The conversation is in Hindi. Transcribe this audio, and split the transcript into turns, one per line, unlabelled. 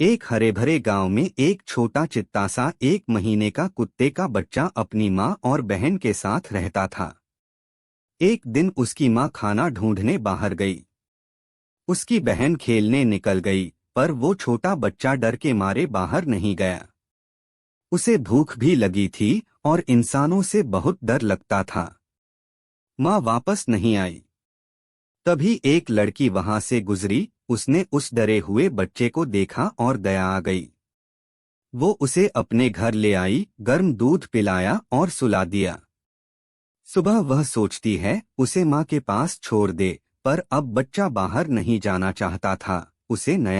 एक हरे भरे गांव में एक छोटा चित्ता सा 1 महीने का कुत्ते का बच्चा अपनी माँ और बहन के साथ रहता था। एक दिन उसकी माँ खाना ढूंढने बाहर गई। उसकी बहन खेलने निकल गई, पर वो छोटा बच्चा डर के मारे बाहर नहीं गया। उसे भूख भी लगी थी और इंसानों से बहुत डर लगता था। माँ वापस नहीं आई। तभी एक लड़की वहां से गुजरी। उसने उस डरे हुए बच्चे को देखा और दया आ गई। वो उसे अपने घर ले आई, गर्म दूध पिलाया और सुला दिया। सुबह वह सोचती है उसे माँ के पास छोड़ दे, पर अब बच्चा बाहर नहीं जाना चाहता था। उसे नया